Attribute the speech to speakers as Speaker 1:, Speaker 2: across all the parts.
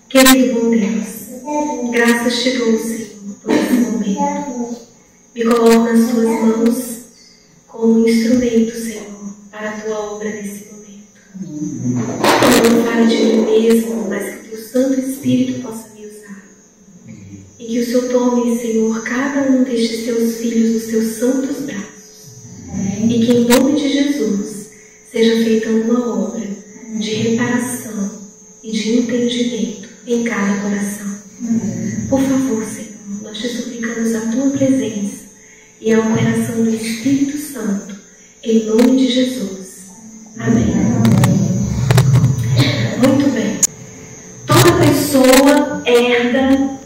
Speaker 1: Querido bom Deus, graças te dou, Senhor, por esse momento. Me coloco nas tuas mãos como um instrumento, Senhor, para a tua obra nesse momento. Não fale de mim mesmo, mas que o teu Santo Espírito possa me usar. E que o Senhor tome, Senhor, cada um destes teus filhos nos teus santos braços. E que em nome de Jesus seja feita uma obra de reparação e de entendimento em cada coração. Por favor, Senhor, nós te suplicamos a tua presença e a operação do Espírito Santo, em nome de Jesus. Amém. Muito bem. Toda pessoa herda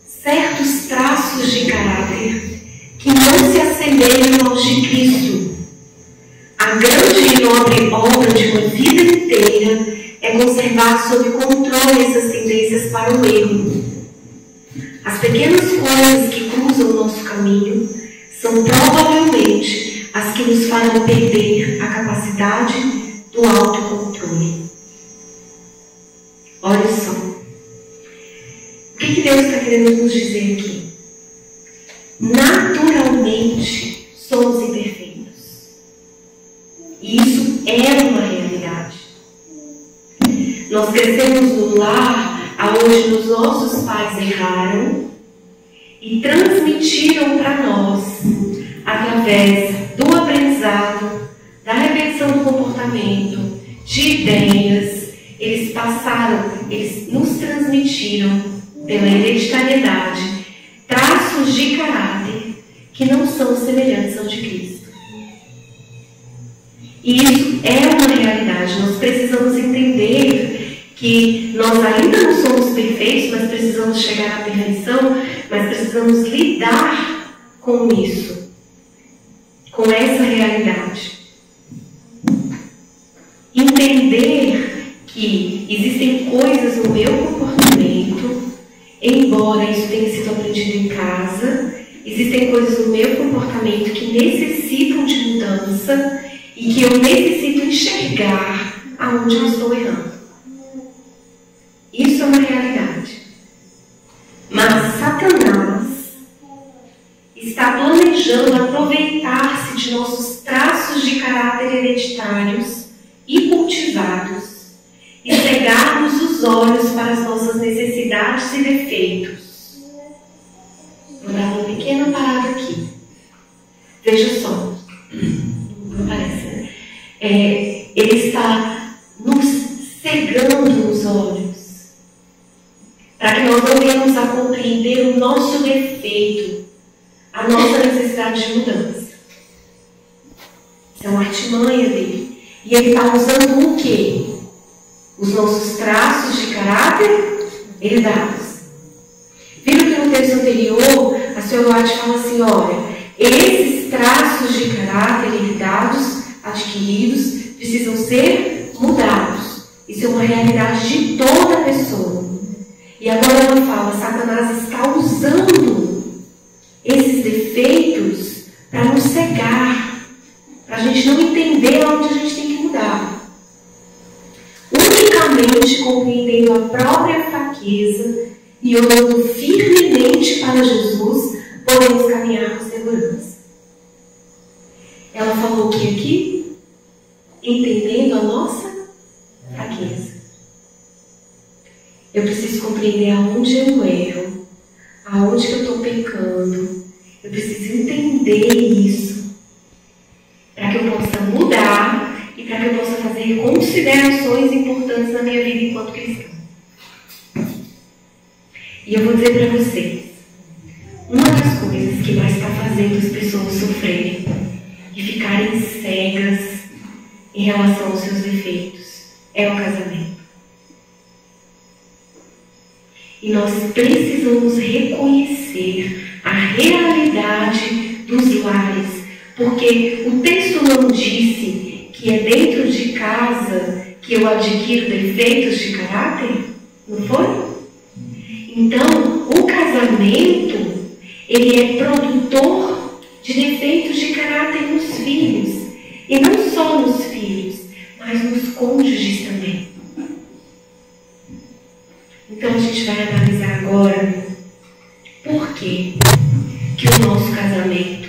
Speaker 1: certos traços de caráter que não se assemelham aos de Cristo. A grande e nobre obra de uma vida inteira é conservar sob controle essas tendências para o erro. As pequenas coisas que cruzam o nosso caminho são provavelmente as que nos farão perder a capacidade do autocontrole. Olha só. O que Deus está querendo nos dizer aqui? Naturalmente somos imperfeitos. E isso é uma realidade. Nós crescemos num lar onde os nossos pais erraram e transmitiram para nós, através do aprendizado, da repetição do comportamento, de ideias, eles nos transmitiram, pela hereditariedade, traços de caráter que não são semelhantes ao de Cristo. E isso é uma realidade. Nós precisamos entender que nós ainda não somos perfeitos, mas precisamos chegar à perfeição, mas precisamos lidar com isso, com essa realidade. Entender que existem coisas no meu comportamento, embora isso tenha sido aprendido em casa, existem coisas no meu comportamento que necessitam de mudança e que eu necessito enxergar aonde eu estou errando. Isso é uma realidade. Mas Satanás está planejando aproveitar-se de nossos traços de caráter hereditários e cultivados e cegar-nos os olhos para as nossas necessidades e defeitos. Vou dar uma pequena parada aqui. Veja só. Não parece, né? Ele está nos cegando os olhos para que nós não venhamos a compreender o nosso defeito, a nossa necessidade de mudança. Isso é uma artimanha dele. E ele está usando o quê? Os nossos traços de caráter herdados. Viram que no texto anterior, a senhora White fala assim, olha, esses traços de caráter herdados, adquiridos, precisam ser mudados. Isso é uma realidade de toda pessoa. E agora ela fala, Satanás está usando esses defeitos para nos cegar, para a gente não entender onde a gente tem que mudar. Unicamente compreendendo a própria fraqueza e olhando firmemente para Jesus, podemos caminhar com segurança. Ela falou o que aqui? Entendendo a nossa fraqueza. Eu preciso compreender aonde eu erro, aonde que eu estou pecando. Eu preciso entender isso para que eu possa mudar e para que eu possa fazer considerações importantes na minha vida enquanto cristã. E eu vou dizer para vocês, uma das coisas que mais está fazendo as pessoas sofrerem e ficarem cegas em relação aos seus defeitos é o casamento. E nós precisamos reconhecer a realidade dos lares, porque o texto não disse que é dentro de casa que eu adquiro defeitos de caráter? Não foi? Então, o casamento, ele é produtor de defeitos de caráter nos filhos. E não só nos filhos, mas nos cônjuges também. gente vai analisar agora por quê que o nosso casamento,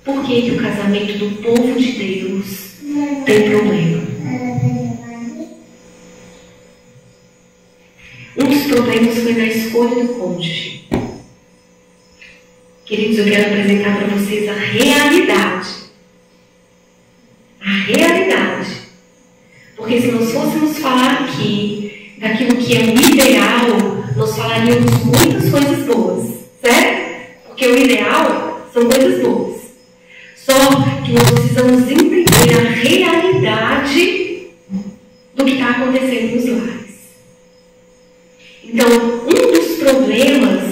Speaker 1: por que o casamento do povo de Deus tem problema. Um dos problemas foi na escolha do cônjuge. Queridos, eu quero apresentar para vocês a realidade. A realidade. Porque se nós fôssemos falar aqui daquilo que é o ideal, nós falaríamos muitas coisas boas, certo? Porque o ideal são coisas boas. Só que nós precisamos entender a realidade do que está acontecendo nos lares. Então, um dos problemas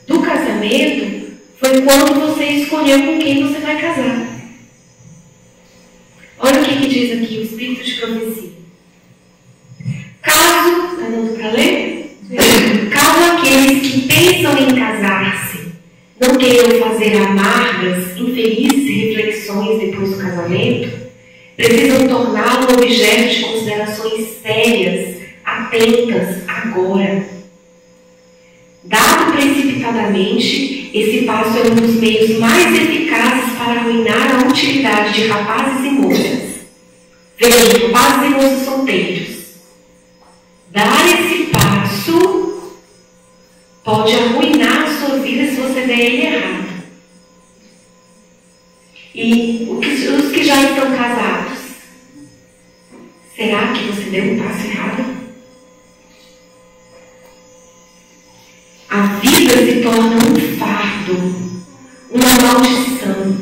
Speaker 1: do casamento foi quando você escolheu com quem você vai casar. Olha o que diz aqui o Espírito de Profecia. Caso, está dando para ler? Caso aqueles que pensam em casar-se não queiram fazer amargas, infelizes reflexões depois do casamento, precisam torná-lo objeto de considerações sérias, atentas agora. Dado precipitadamente, esse passo é um dos meios mais eficazes para arruinar a utilidade de rapazes e moças. Vejam, rapazes e moças solteiros. Dar esse passo pode arruinar a sua vida se você der ele errado. E os que já estão casados, será que você deu um passo errado? A vida se torna um fardo, uma maldição.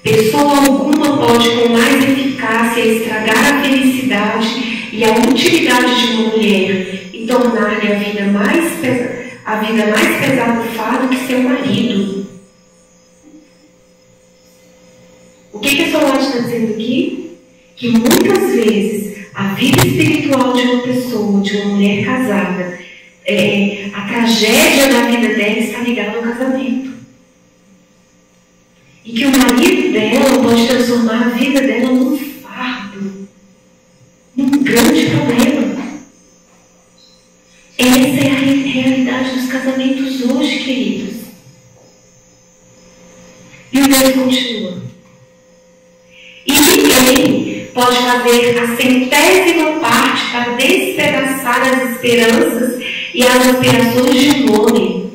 Speaker 1: Pessoa alguma pode com mais eficácia estragar a felicidade e a utilidade de uma mulher e tornar-lhe a vida mais pesada do fardo que seu marido. O que a Solange está dizendo aqui? Que muitas vezes a vida espiritual de uma pessoa, de uma mulher casada, a tragédia da vida dela está ligada ao casamento. E que o marido dela pode transformar a vida dela num fardo, num grande problema. Essa é a realidade dos casamentos hoje, queridos. E o Deus continua. E ninguém pode fazer a centésima parte para despedaçar as esperanças e as aspirações de um homem,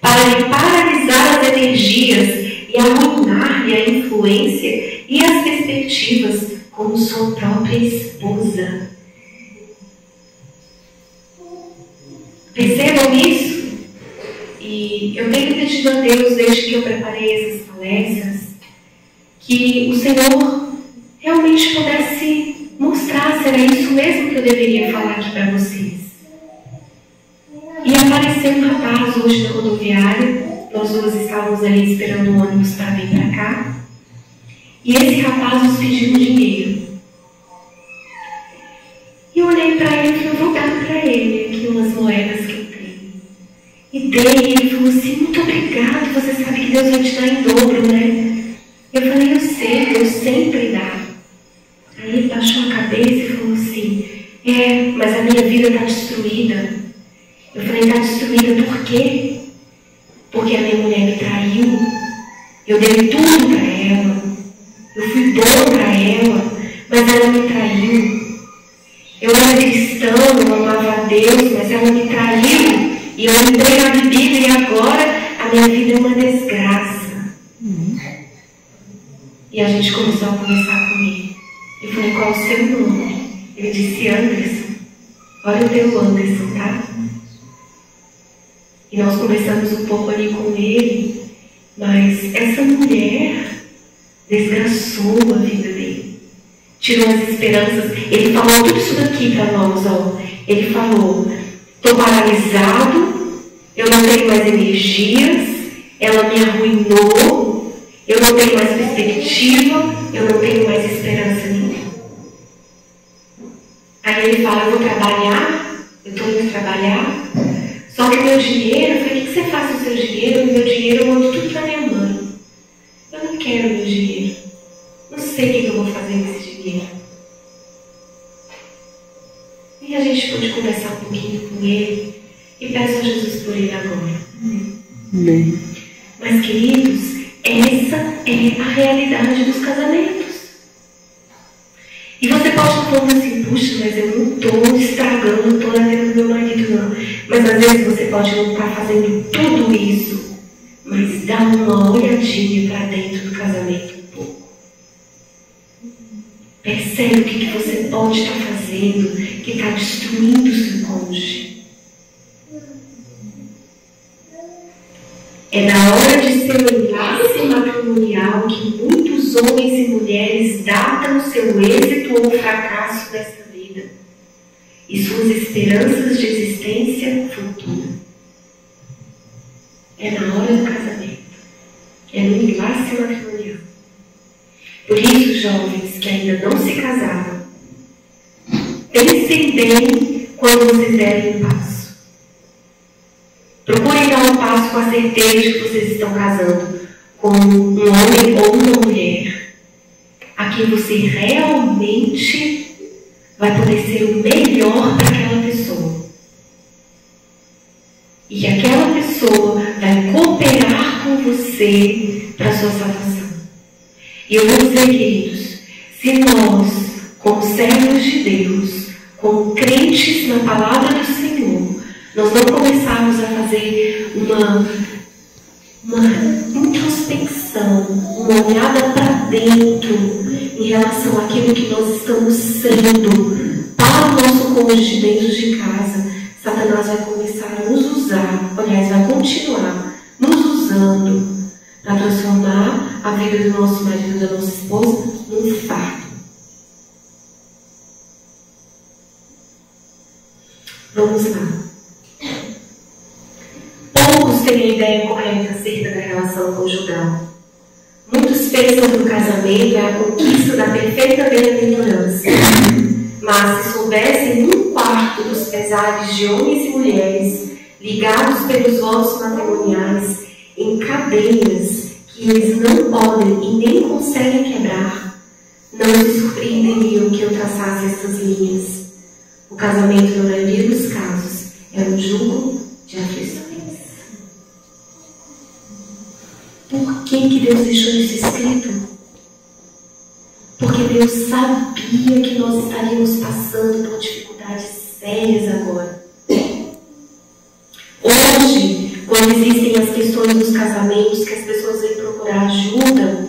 Speaker 1: para lhe paralisar as energias e arruinar-lhe a influência e as perspectivas como sua própria esposa. Percebam isso? E eu tenho pedido a Deus, desde que eu preparei essas palestras, que o Senhor realmente pudesse mostrar se era isso mesmo que eu deveria falar aqui para vocês. E apareceu um rapaz hoje na rodoviária, nós duas estávamos ali esperando o ônibus para vir para cá, e esse rapaz nos pediu dinheiro. E eu olhei para ele e falei, eu vou dar para ele aqui umas moedas que eu tenho. E dei, e ele falou assim, muito obrigado, você sabe que Deus vai te dar em dobro, né? Eu falei, eu sei, Deus sempre dá. Aí ele baixou a cabeça e falou assim, mas a minha vida está destruída. Eu falei, está destruída por quê? Porque a minha mulher me traiu. Eu dei tudo para ela. Eu fui bom para ela, mas ela me traiu. Eu era cristão, eu amava a Deus, mas ela me traiu. E eu entrei na bebida e agora a minha vida é uma desgraça. E a gente começou a conversar com ele. Eu falei, qual o seu nome? Ele disse, Anderson. Olha o teu Anderson, tá? E nós conversamos um pouco ali com ele, mas essa mulher desgraçou a vida dele. Tirou as esperanças. Ele falou tudo isso daqui para nós, ó. Ele falou, estou paralisado, eu não tenho mais energias, ela me arruinou, eu não tenho mais perspectiva, eu não tenho mais esperança nenhuma. Aí ele fala, eu vou trabalhar, eu estou indo trabalhar, só que o meu dinheiro, eu falei, o que você faz com o seu dinheiro? O meu dinheiro eu mando tudo para minha mãe. Eu não quero meu dinheiro. Não sei o que eu vou fazer com esse dinheiro. E a gente pôde conversar um pouquinho com ele. E peço a Jesus por ele agora.
Speaker 2: Amém.
Speaker 1: Mas, queridos, essa é a realidade dos casamentos. E você pode estar falando assim, puxa, mas eu não estou estragando toda a vida do meu marido, não. Mas às vezes você pode não estar fazendo tudo isso, mas dá uma olhadinha para dentro do casamento um pouco. Percebe o que você pode estar fazendo que está destruindo o seu cônjuge. É na hora de ser um enlace matrimonial que muitos homens e mulheres datam seu êxito ou fracasso nesta vida e suas esperanças de existência futura. É na hora do casamento. É no enlace matrimonial. Por isso, jovens que ainda não se casaram, pensem bem quando vocês derem um passo. Procurem dar um passo com a certeza de que vocês estão casando com um homem ou uma mulher a quem você realmente vai poder ser o melhor para aquela pessoa. E que aquela pessoa vai cooperar com você para a sua salvação. E eu vou dizer, queridos, se nós, como servos de Deus, como crentes na palavra do Senhor, nós não começarmos a fazer uma introspecção, uma olhada para dentro em relação àquilo que nós estamos sendo para o nosso cônjuge dentro de casa, Satanás vai começar a nos usar, aliás, vai continuar nos usando para transformar a vida do nosso marido, da nossa esposa, num fardo. Vamos lá. Poucos têm a ideia correta acerca da relação conjugal. Muitos pensam que o casamento é a conquista da perfeita bem-aventurança. Mas se soubessem 1/4 dos pesares de homens e mulheres ligados pelos votos matrimoniais em cadeias que eles não podem e nem conseguem quebrar, não se surpreenderiam que eu traçasse essas linhas. O casamento, na maioria dos casos, é um jugo de aflições. Por que Deus deixou isso escrito? Porque Deus sabia que nós estaríamos passando por dificuldades sérias agora. Hoje, quando existem as questões dos casamentos, que as pessoas vêm procurar ajuda,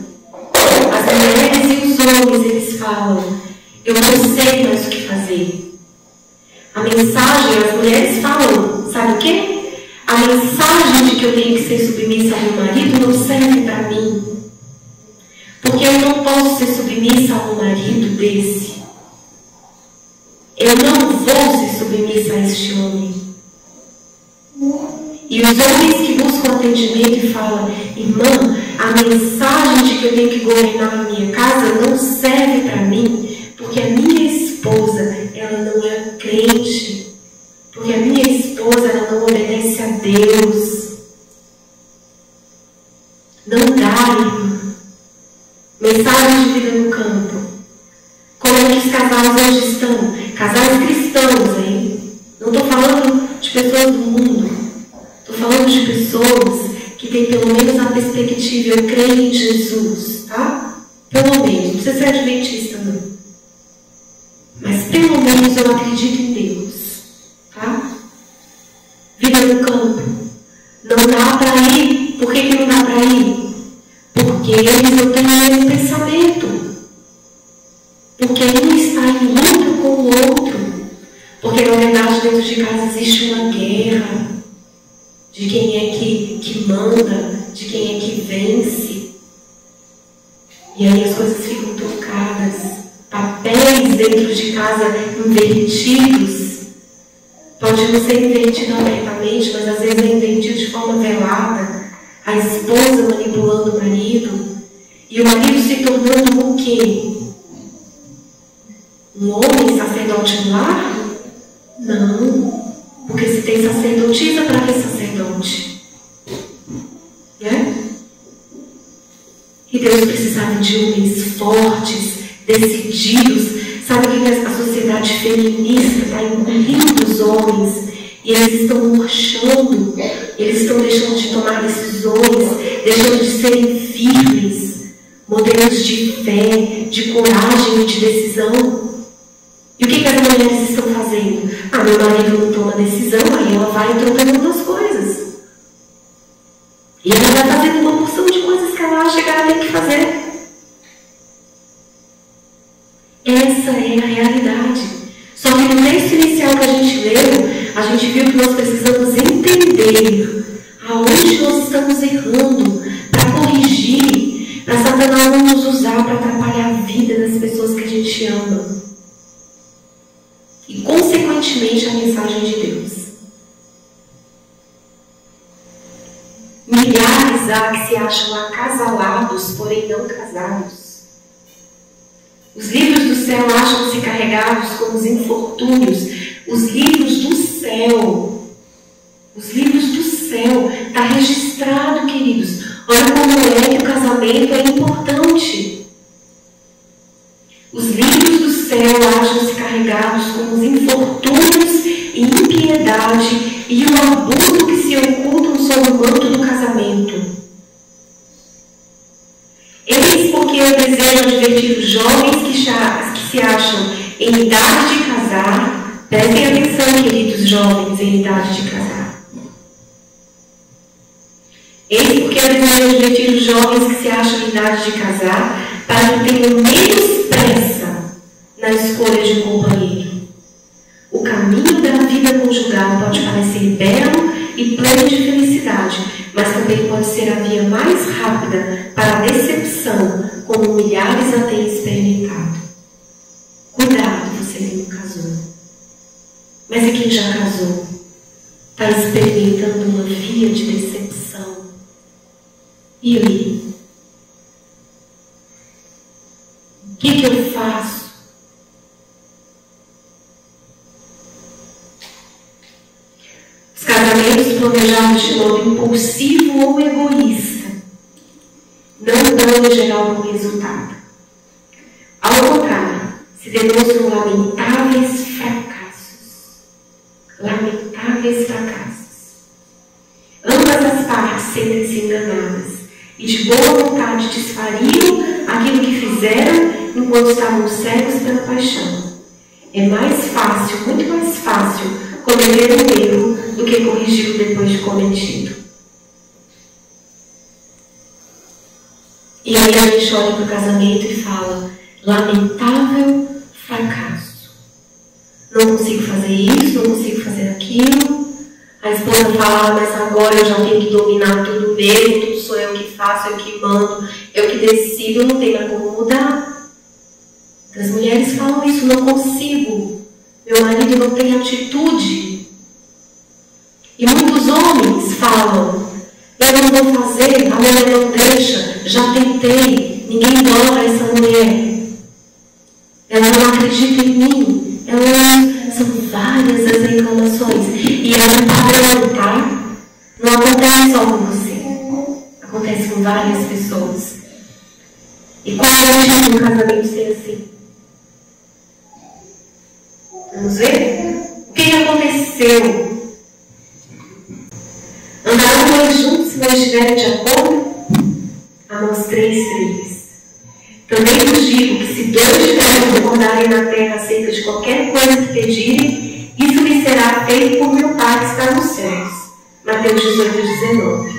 Speaker 1: as mulheres e os homens, eles falam, eu não sei mais o que fazer. A mensagem, as mulheres falam, sabe o quê? A mensagem de que eu tenho que ser submissa ao meu marido não serve para mim. Porque eu não posso ser submissa a um marido desse. Eu não vou ser submissa a este homem. E os homens que buscam atendimento e falam, irmã, a mensagem de que eu tenho que governar a minha casa não serve para mim, porque a minha esposa, ela não é crente. Porque a minha esposa, ela não obedece a Deus. Não dá, irmã. Mensagem de vida no campo. Como é que os casais hoje estão? Casais cristãos, hein? Não estou falando de pessoas do mundo. Estou falando de pessoas que têm pelo menos a perspectiva, eu creio em Jesus, tá? Pelo menos, não precisa ser adventista, não. Mas pelo menos eu acredito em Deus. Tá? Vida no campo. Não dá para ir. Por que não dá para ir? Porque eles não têm o mesmo pensamento. Porque um está em luta com o outro. Porque na verdade dentro de casa existe uma guerra de quem é que manda, de quem é que vence. E aí as coisas ficam trocadas. Papéis dentro de casa invertidos. Pode não ser invertido abertamente, mas às vezes é invertido de forma velada. A esposa manipulando o marido. E o marido se tornando o quê? Um homem sacerdote no lar? Não. Porque se tem sacerdotisa, para que sacerdote? Né? E Deus precisava de homens fortes, decididos. Sabe o que a sociedade feminista está engolindo os homens E eles estão murchando, eles estão deixando de tomar decisões, deixando de serem firmes, modelos de fé, de coragem e de decisão. E o que as mulheres estão fazendo? Meu marido não toma decisão, aí ela vai trocando as coisas. E ela vai fazendo uma porção de coisas que ela acha que ela tem que fazer. Essa é a realidade. Só que no texto inicial que a gente leu, a gente viu que nós precisamos entender aonde nós estamos errando para corrigir, para Satanás não nos usar para atrapalhar a vida das pessoas que a gente ama. E, consequentemente, a mensagem de Deus. Milhares há que se acham acasalados, porém não casados. Os livros do céu acham-se carregados com os infortúnios. Os livros do céu. Os livros do céu. Está registrado, queridos. Olha como é que o casamento é importante. Os livros do céu acham-se carregados com os infortúnios e impiedade e o abuso que se ocultam sob o manto do casamento. Eis porque eu desejo advertir os jovens que se acham em idade de casar. Prestem atenção, queridos jovens em idade de casar. Eis porque eu desejo advertir os jovens que se acham em idade de casar, para que tenham menos pressa na escolha de um companheiro. O caminho da vida conjugal pode parecer belo e pleno de felicidade, mas também pode ser a via mais rápida para a decepção, como milhares a têm experimentado. Cuidado, você que não casou. Mas e quem já casou? Está experimentando uma via de decepção. E aí? O que eu faço? Os casamentos planejados de modo impulsivo ou egoísta não dão em geral bom resultado. Ao contrário, se demonstram lamentáveis fracassos. Lamentáveis fracassos. Ambas as partes sentem-se enganadas e de boa vontade desfariam aquilo que fizeram enquanto estavam cegos pela paixão. É mais fácil, muito mais fácil, cometer um erro do que corrigi-lo depois de cometido. E aí a gente olha para o casamento e fala: lamentável fracasso. Não consigo fazer isso, não consigo fazer aquilo. A esposa fala: mas agora eu já tenho que dominar tudo mesmo, tudo sou eu que faço, eu que mando, eu que decido, não tem mais como mudar. As mulheres falam isso: não consigo, meu marido não tem atitude. E muitos homens falam: eu não vou fazer, a mulher não deixa, já tentei, ninguém adora essa mulher, ela não acredita em mim. São várias as reclamações. E é um padrão, tá? Não acontece só com você. Acontece com várias pessoas. E qual é o motivo do casamento ser assim? Vamos ver? O que aconteceu? Andarão dois juntos se não estiverem de acordo? Amós 3:3. Também vos digo que se dois de vós concordarem na terra acerca de qualquer coisa que pedirem, isso lhe será feito por meu Pai que está nos céus. Mateus 18:19.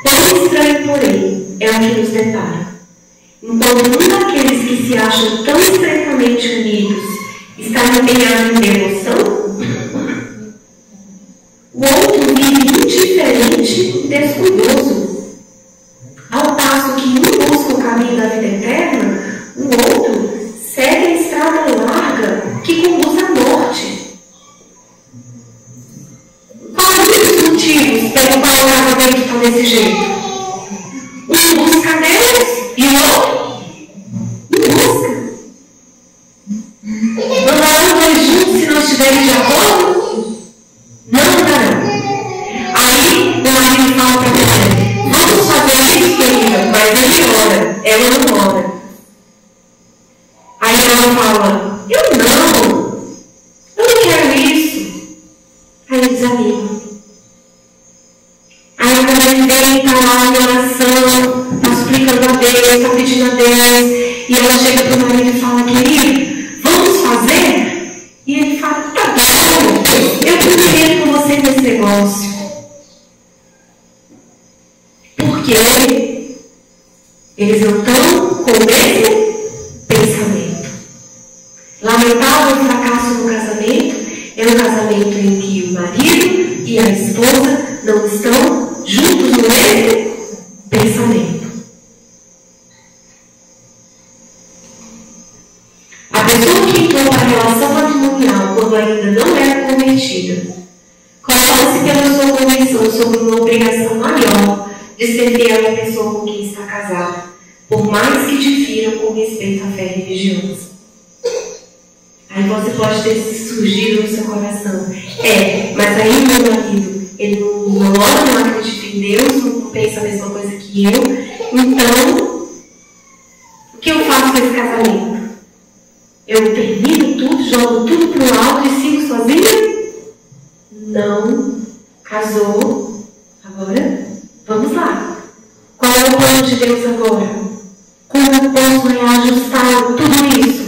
Speaker 1: Quão estranho, porém, é o que nos depara. Enquanto um daqueles que se acham tão estreitamente unidos está empenhado em devoção, o outro vive indiferente e descuidoso. Ao passo que um busca o caminho da vida eterna, o outro segue a estrada larga que conduz à morte. Quais os motivos pelo qual o casamento está desse jeito? Um busca Deus e o outro não busca. Andarão dois juntos se não estiverem de acordo? Não andarão. Aí o marido fala para a mulher: vamos fazer isso, querida, mas ele ora, ela não ora. Aí ela fala: eu não quero isso. Aí ele diz: desanima. Aí a mulher vem, está lá em oração, está suplicando a Deus, está pedindo a Deus, e ela chega para o marido e fala: querido, vamos fazer? E ele fala: tá bom, eu confio com você nesse negócio. Porque eles não estão com o mesmo pensamento. Lamentável fracasso no casamento é um casamento em que o marido e a esposa não estão juntos no mesmo pensamento. A pessoa que entrou para a relação matrimonial quando ainda não era convertida, coloca-se pela sua conversão sobre uma obrigação maior de ser fiel à pessoa com quem está casada, por mais que difiram com respeito à fé religiosa. Aí você pode ter surgido no seu coração: mas aí meu marido, ele não ora, não acredita em Deus, não pensa a mesma coisa que eu, então o que eu faço com esse casamento? Eu termino tudo, jogo tudo para o alto e sigo sozinha? Não. Casou. Agora, vamos lá. Qual é o plano de Deus agora? Como eu posso reajustar tudo isso?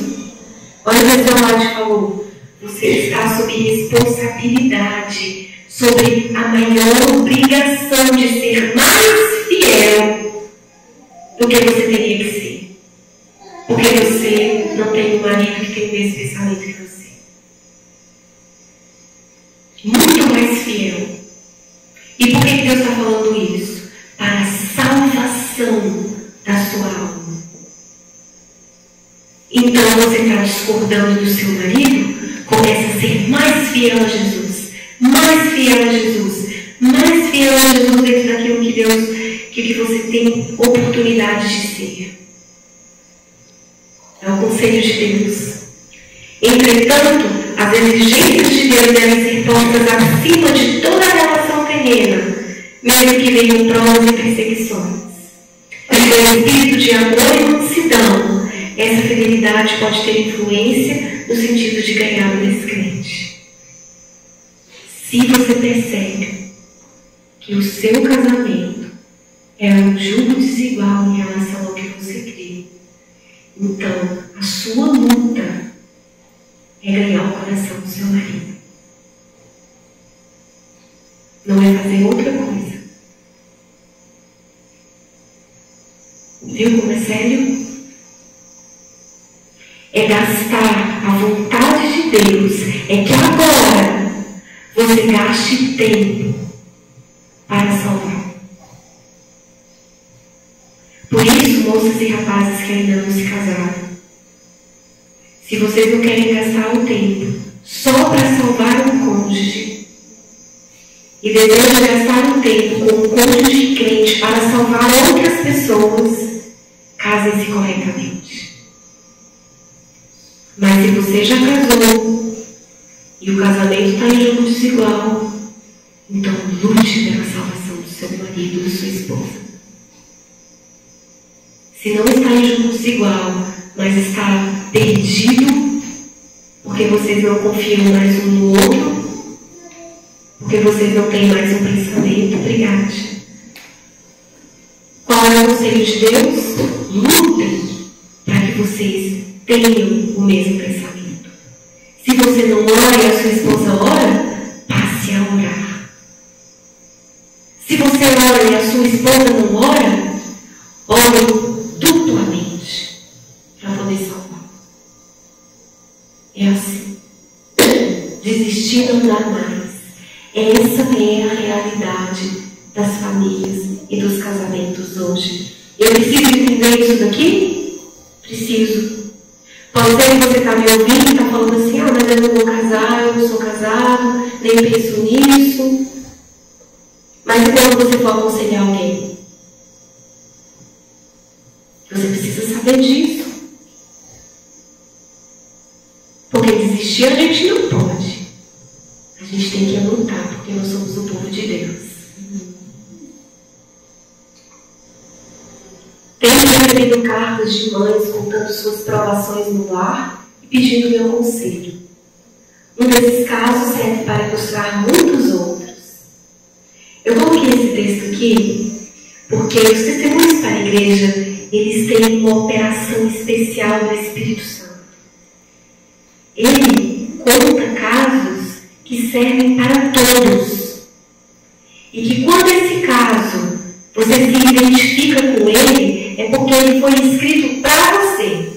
Speaker 1: Olha o que o Salvador falou. Você está sob responsabilidade, sobre a maior obrigação de ser mais fiel do que você teria que ser. Porque você não tem um marido que tem o mesmo pensamento que você. Muito mais fiel. E por que Deus está falando isso? Para a salvação da sua alma. Então você está discordando do seu marido, começa a ser mais fiel a Jesus. Mais fiel a Jesus. Mais fiel a Jesus dentro daquilo que Deus, que você tem oportunidade de ser. É o conselho de Deus. Entretanto, as exigências de Deus devem ser postas acima de toda a relação terrena, mesmo que venham provas e perseguições. Porque o espírito de amor e mansidão, essa fidelidade pode ter influência no sentido de ganhar o descrente. Se você percebe que o seu casamento é um jugo desigual em relação ao que você crê, então a sua luta é ganhar o coração do seu marido. Não é fazer outra coisa. Viu como é sério? É gastar a vontade de Deus. É que agora você gaste tempo para salvar. Por isso, moças e rapazes que ainda não se casaram, se vocês não querem gastar o tempo só para salvar um cônjuge e desejam gastar um tempo com um cônjuge crente para salvar outras pessoas, casem-se corretamente. Mas se você já casou e o casamento está em jogo desigual, então lute pela salvação do seu marido ou da sua esposa. Se não está em jogo desigual, mas está perdido, porque vocês não confiam mais um no outro, porque vocês não têm mais um pensamento, brigade. Qual é o conselho de Deus? Lutem para que vocês tenham o mesmo pensamento. Se você não ora e a sua esposa ora, passe a orar. Se você ora e a sua esposa não ora, ore duplamente para poder salvar. É assim. Desistir não dá mais. Essa é a realidade das famílias e dos casamentos hoje. Eu preciso entender isso daqui? Preciso. Pode ser que você está me ouvindo e está falando assim: mas eu não vou casar, eu não sou casado, nem penso nisso. Mas e quando você for aconselhar alguém? Você precisa saber disso. Porque desistir a gente não pode. A gente tem que lutar, porque nós somos o povo de Deus. Tenho recebido cartas de mães contando suas provações no lar e pedindo meu conselho. Um desses casos serve para ilustrar muitos outros. Eu coloquei esse texto aqui porque os testemunhos para a igreja, eles têm uma operação especial do Espírito Santo. Ele conta casos que servem para todos. E que quando esse caso você se identifica com ele, é porque ele foi escrito para você.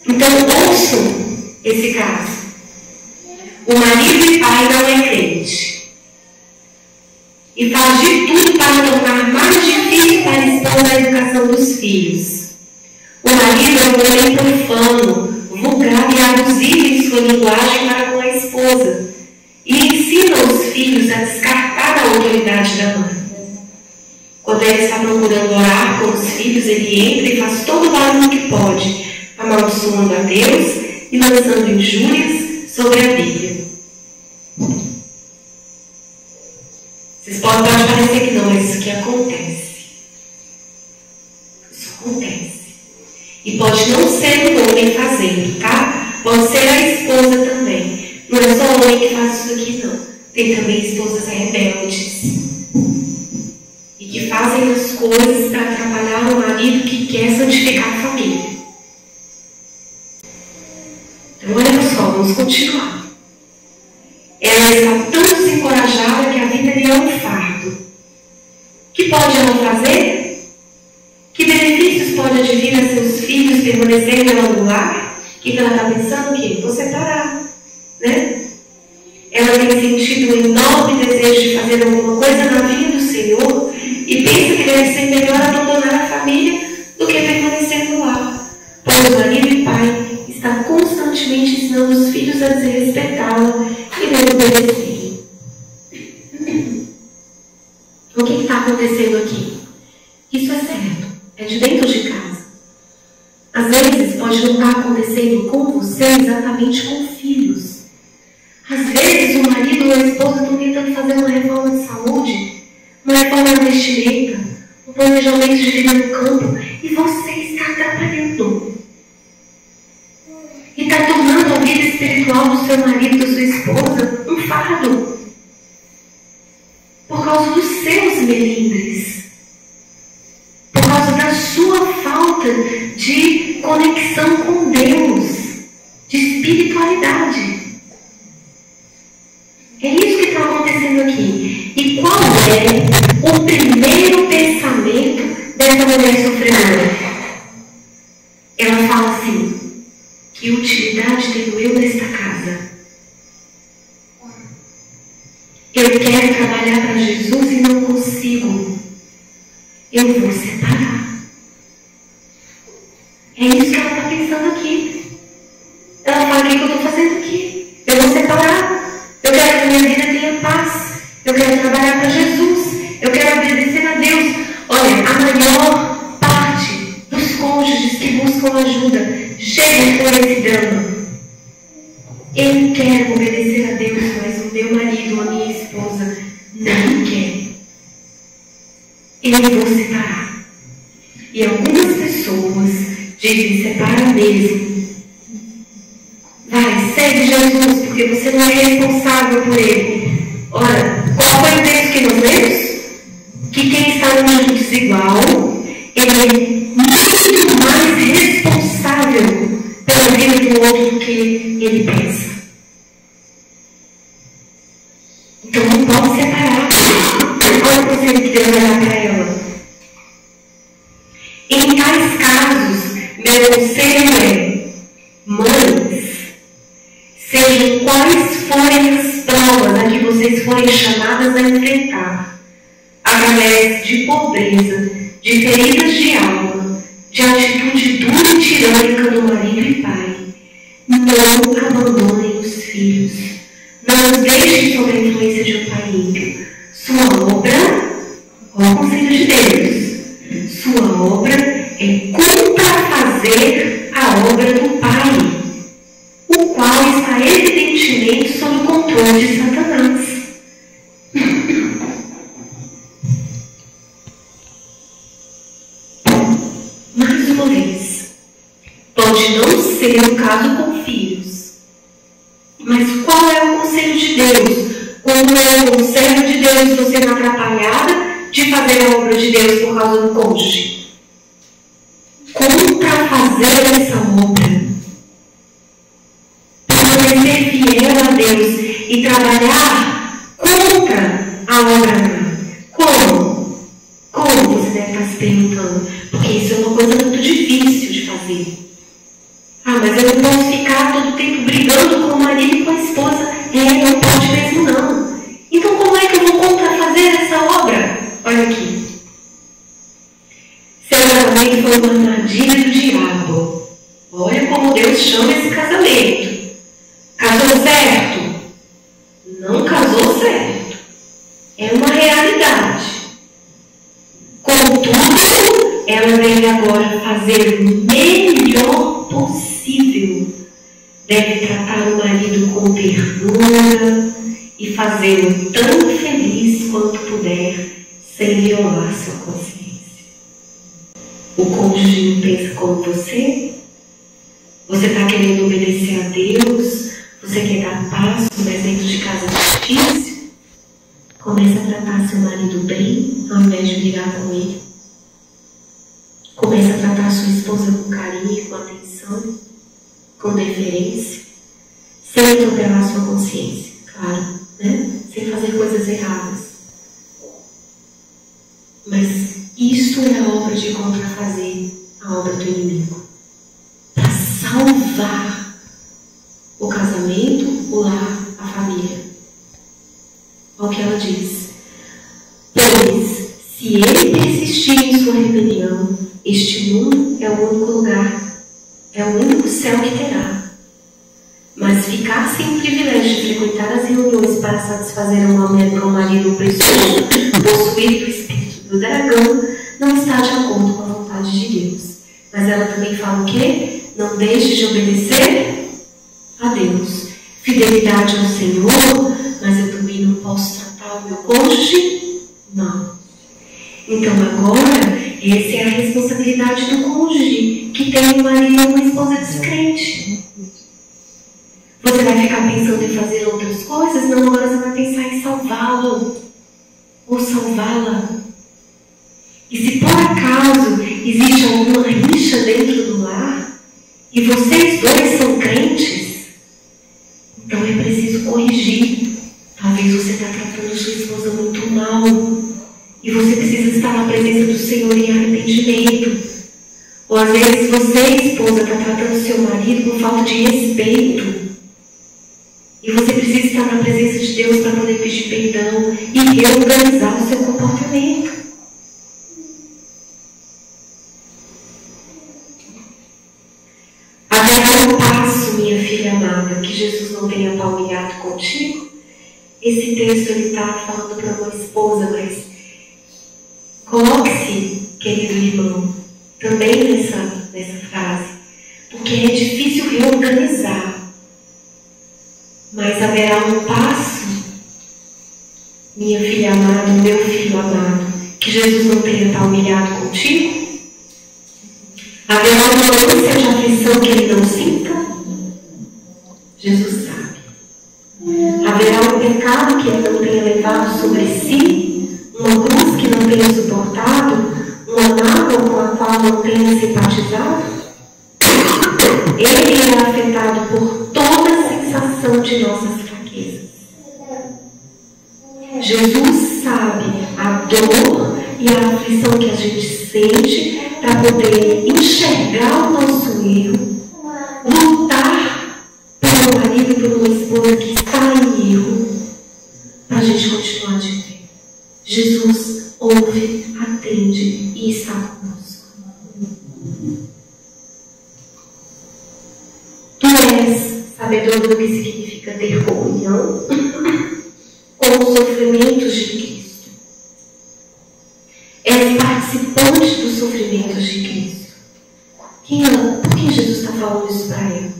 Speaker 1: Então ouçam esse caso. O marido e pai não é crente. E faz de tudo para tornar mais difícil para a esposa a educação dos filhos. O marido é um homem profano, vulgar e abusivo em sua linguagem para com a esposa. E ensina os filhos a descartar a autoridade da mãe. Quando ela está procurando orar com os filhos, ele entra e faz todo o barulho que pode, amaldiçoando a Deus e lançando injúrias sobre a Bíblia. Vocês podem parecer que não, mas isso que acontece. Isso acontece. E pode não ser o homem fazendo, tá? Pode ser a esposa também. Não é só o homem que faz isso aqui, não. Tem também esposas rebeldes. E que fazem as coisas para atrapalhar o marido que quer santificar a família. Então, olha só, vamos continuar. Ela está tão desencorajada que a vida lhe é um fardo. O que pode ela fazer? Que benefícios pode advir a seus filhos permanecerem no lar? O que ela está pensando? O quê? Vou separar. Né? Ela tem sentido um enorme desejo de fazer alguma coisa na vida do Senhor e pensa que deve ser melhor abandonar a família do que permanecer no lar, pois o marido e pai está constantemente ensinando os filhos a desrespeitá-la e não obedecerem. O que está acontecendo aqui? Isso é certo, é de dentro de casa. Às vezes pode não estar acontecendo com você exatamente com filhos. Às vezes o marido ou a esposa estão tentando fazer uma reforma de saúde, uma reforma na vestimenta, um planejamento de vida no campo, e você está atrapalhando. E está tornando a vida espiritual do seu marido, da sua esposa, um fardo. Por causa dos seus melindres. Por causa da sua falta de conexão com Deus, de espiritualidade. É isso que está acontecendo aqui. E qual é o primeiro pensamento dessa mulher sofredora? Ela fala assim: que utilidade tenho eu nesta casa? Eu quero trabalhar para Jesus e não consigo. Eu vou separar. É isso que ela está pensando aqui. Ela fala: o que eu estou fazendo aqui? Eu vou separar. Eu quero que a minha vida tenha paz. Eu quero trabalhar para Jesus. Eu quero obedecer a Deus. Olha, a maior parte dos cônjuges que buscam ajuda chegam por esse drama. Eu quero obedecer a Deus, mas o meu marido ou a minha esposa não quer. Eu vou separar. E algumas pessoas dizem: separa mesmo. Vai, segue Jesus, porque você não é responsável por ele. Ora, qual foi o texto que nós lemos? Que quem está no mundo desigual, ele é muito mais responsável pela vida do outro do que ele pensa. Então não pode separar. Olha o conselho que Deus vai dar para ela. Em tais casos, meu conselho é: mães, sejam quais forem as provas a que vocês forem chamadas a enfrentar, através de pobreza, de feridas de alma, de atitude dura e tirânica do marido e pai, não abandonem os filhos. Não os deixem sob a influência de um pai ímpio. Sua obra, ó o conselho de Deus, sua obra é contrafazer a obra do pai, o qual está evidentemente sob o controle de Satanás. Mais uma vez, pode não ser o caso com filhos. Mas qual é o conselho de Deus? Quando é um servo de Deus, você não é atrapalhada de fazer a obra de Deus por causa do cônjuge? Como para fazer essa obra? Para poder ser fiel a Deus e trabalhar contra a obra. Como? Como você deve estar se perguntando? Porque isso é uma coisa muito difícil de fazer. Ah, mas eu não posso ficar todo o tempo brigando com o marido e com a esposa. Não pode mesmo não. Então como é que eu vou contra fazer essa obra? Olha aqui. Seu casamento foi uma armadilha do diabo. Olha como Deus chama esse casamento. Casou certo? Não casou certo. É uma realidade. Contudo, ela deve agora fazer o melhor possível. Deve tratar o marido com ternura e fazê-lo tão feliz quanto puder, sem violar sua consciência. O cônjuge não pensa como você? Você está querendo obedecer a Deus? Você quer dar passos, mas dentro de casa é difícil? Comece a tratar seu marido bem, ao invés de brigar com ele. Comece a tratar sua esposa com carinho, com atenção, com deferência, sem atropelar sua consciência, claro, né? Sem fazer coisas erradas. Mas isto é a obra de contrafazer a obra do inimigo. Para salvar o casamento, o lar, a família. Olha o que ela diz. Pois, se ele persistir em sua rebelião, este mundo é o único lugar, é o único céu que terá. Mas ficar sem o privilégio de frequentar as reuniões para satisfazer um marido opressor, possuído do espírito do dragão, não está de acordo com a vontade de Deus. Mas ela também fala o quê? Não deixe de obedecer a Deus. Fidelidade ao Senhor, mas eu também não posso tratar o meu cônjuge? Não. Então agora, essa é a responsabilidade do cônjuge, que tem um marido ou uma esposa descrente. Você vai ficar pensando em fazer outras coisas? Não, agora você vai pensar em salvá-lo ou salvá-la. E se por acaso existe alguma rixa dentro do lar, e vocês dois são crentes, então é preciso corrigir. Talvez você está tratando sua esposa muito mal, e você precisa estar na presença do Senhor em arrependimento. Ou às vezes você, esposa, está tratando seu marido com falta de respeito. E você precisa estar na presença de Deus para poder pedir perdão e reorganizar o seu comportamento. Haverá um passo, minha filha amada, que Jesus não tenha palmilhado contigo? Esse texto ele está falando para uma esposa, mas coloque-se, querido irmão, também nessa frase, porque é difícil reorganizar. Mas haverá um passo, minha filha amada, meu filho amado, que Jesus não tenha palmilhado contigo? Haverá uma ânsia de aflição que ele não sinta? Jesus sabe. Haverá um pecado que ele não tenha levado sobre si? Uma cruz que não tenha suportado? Uma mágoa com a qual não tenha simpatizado? Ele é afetado por toda a sensação de nossas fraquezas. Jesus sabe a dor e a aflição que a gente sente para poder enxergar o nosso erro, lutar por um marido e por uma esposa que está em erro, para a gente continuar de pé. Jesus ouve, atende e está conosco. Tu és sabedor do que significa ter comunhão com os sofrimentos de Cristo. És participante dos sofrimentos de Cristo. Por que Jesus está falando isso para ela?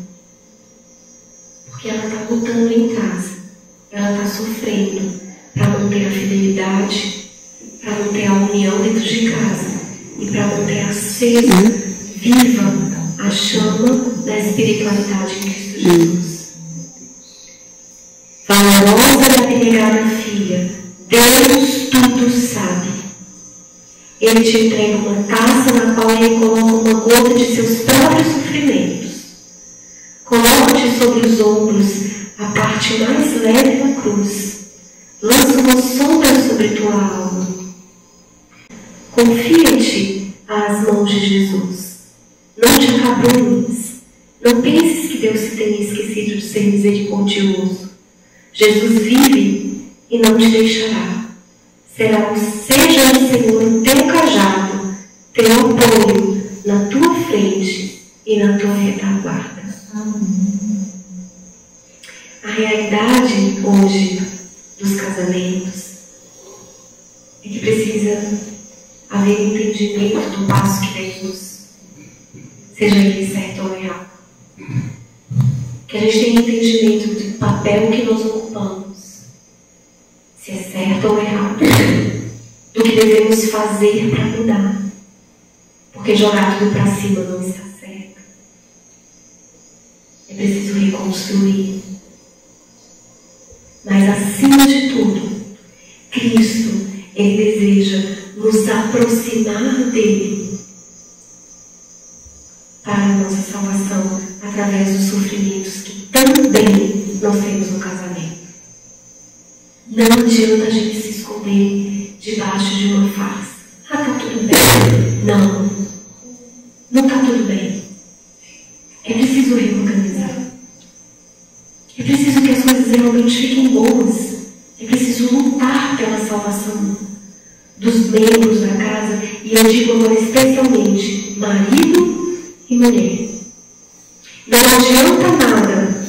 Speaker 1: Porque ela está lutando em casa. Ela está sofrendo para manter a fidelidade, para manter a união dentro de casa e para manter acesa, viva, a chama da espiritualidade em Cristo Jesus. ter negado a filha, Deus tudo sabe. Ele te entrega uma taça na qual ele coloca uma gota de seus próprios sofrimentos. Coloca-te sobre os ombros a parte mais leve da cruz. Lança uma sombra sobre tua alma. Confia-te às mãos de Jesus. Não te acabrunhes. Não penses que Deus se tenha esquecido de ser misericordioso. Jesus vive e não te deixará. Seja o Senhor o teu cajado, teu apoio na tua frente e na tua retaguarda. A realidade hoje dos casamentos é que precisa haver entendimento do passo que temos, seja ele certo ou errado. Que a gente tenha entendimento do papel que nós ocupamos, se é certo ou errado, do que devemos fazer para mudar. Porque jogar tudo para cima não está certo. É preciso reconstruir. Mas acima de tudo, Cristo, Ele deseja nos aproximar dele para a nossa salvação através dos sofrimentos que também nós temos no casamento. Não adianta a gente se esconder debaixo de uma farsa. Ah, tá tudo bem. Não. Não tá tudo bem. É preciso reorganizar. É preciso que as coisas realmente fiquem boas. É preciso lutar pela salvação dos membros da casa. E eu digo agora especialmente marido e mulher. Não adianta nada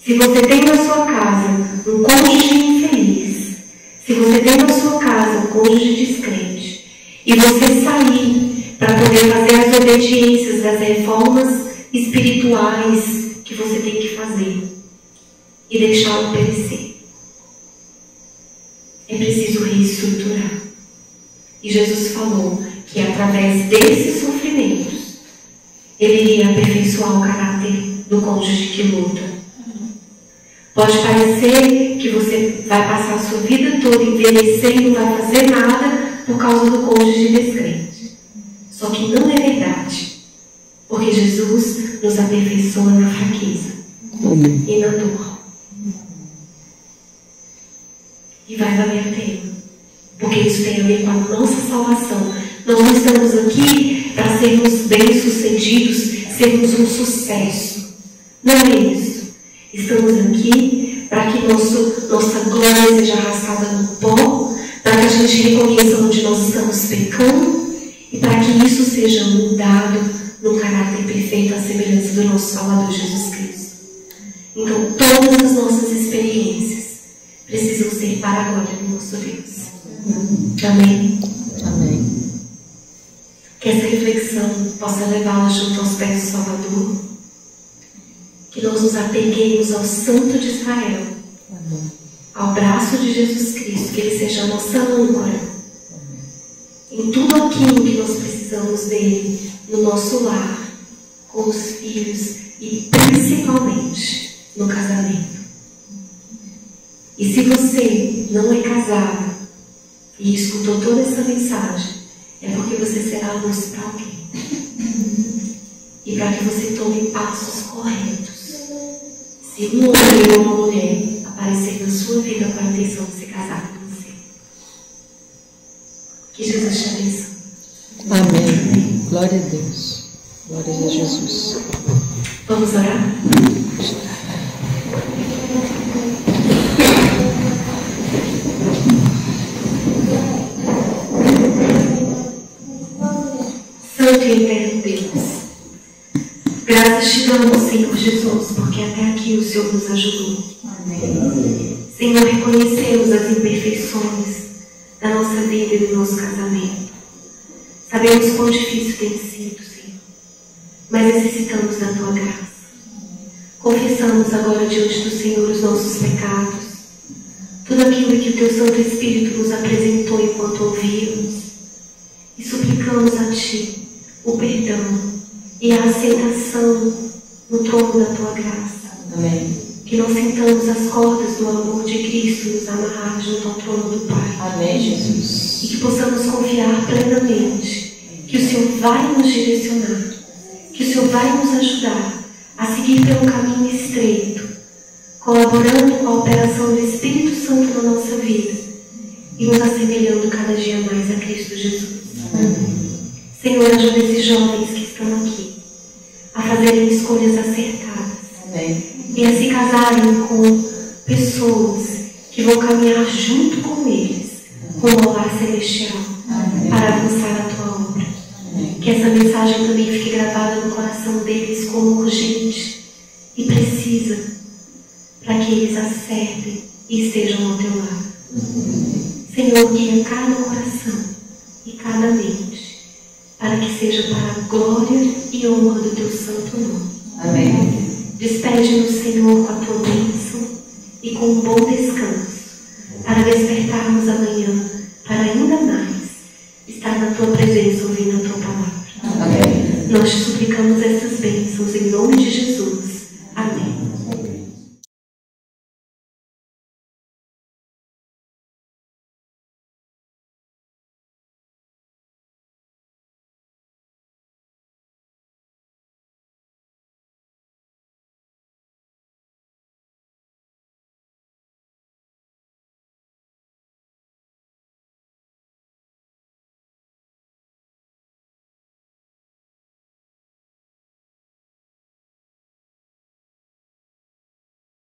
Speaker 1: se você tem na sua casa um cônjuge infeliz, se você tem na sua casa um cônjuge descrente, e você sair para poder fazer as obediências das reformas espirituais que você tem que fazer e deixá-lo perecer. É preciso reestruturar. E Jesus falou que através desses sofrimentos Ele iria aperfeiçoar o caráter do cônjuge que luta. Pode parecer que você vai passar a sua vida toda envelhecer e não vai fazer nada por causa do cônjuge descrente. Só que não é verdade. Porque Jesus nos aperfeiçoa na fraqueza e na dor. E vai valer a pena. Porque isso tem a ver com a nossa salvação. Nós não estamos aqui para sermos bem-sucedidos, sermos um sucesso. Não é isso. Estamos aqui para que nossa glória seja arrastada no pó, para que a gente reconheça onde nós estamos pecando e para que isso seja mudado no caráter perfeito à semelhança do nosso Salvador Jesus Cristo. Então, todas as nossas experiências precisam ser para a glória do nosso Deus. Amém? Amém. Que essa reflexão possa levá-la junto aos pés do Salvador. Que nós nos apeguemos ao Santo de Israel, ao braço de Jesus Cristo, que Ele seja a nossa âncora em tudo aquilo que nós precisamos dele, no nosso lar, com os filhos e principalmente no casamento. E se você não é casado e escutou toda essa mensagem, é porque você será luz para alguém. E para que você tome passos corretos. Se um homem ou uma mulher aparecer na sua vida com a intenção de se casar com você. Que Jesus te abençoe.
Speaker 2: Amém. Glória a Deus. Glória a Jesus.
Speaker 1: Vamos orar? Santo e eterno Deus, graças te damos, Senhor Jesus, porque até aqui o Senhor nos ajudou. Amém. Senhor, reconhecemos as imperfeições da nossa vida e do nosso casamento. Sabemos quão difícil tem sido, Senhor, mas necessitamos da Tua graça. Confessamos agora diante do Senhor os nossos pecados, tudo aquilo que o Teu Santo Espírito nos apresentou enquanto ouvíamos, e suplicamos a Ti o perdão e a aceitação no trono da Tua graça.
Speaker 2: Amém.
Speaker 1: Que Que nós sintamos as cordas do amor de Cristo nos amarrar junto ao trono do Pai.
Speaker 2: Amém, Jesus.
Speaker 1: E que possamos confiar plenamente que o Senhor vai nos direcionar, que o Senhor vai nos ajudar a seguir pelo caminho estreito, colaborando com a operação do Espírito Santo na nossa vida e nos assemelhando cada dia mais a Cristo Jesus. Senhor, ajuda esses jovens que estão aqui a fazerem escolhas acertadas.
Speaker 2: Amém.
Speaker 1: E a se casarem com pessoas que vão caminhar junto com eles rumo ao lar celestial para avançar a tua obra. Que essa mensagem também fique gravada no coração deles como urgente e precisa, para que eles acertem e estejam ao teu lado. Senhor, guia cada coração e cada mente, para que seja para a glória e honra do teu santo nome.
Speaker 2: Amém.
Speaker 1: Despede-nos, Senhor, com a tua bênção e com um bom descanso, para despertarmos amanhã, para ainda mais estar na tua presença, ouvindo a tua palavra.
Speaker 2: Amém.
Speaker 1: Nós te suplicamos esta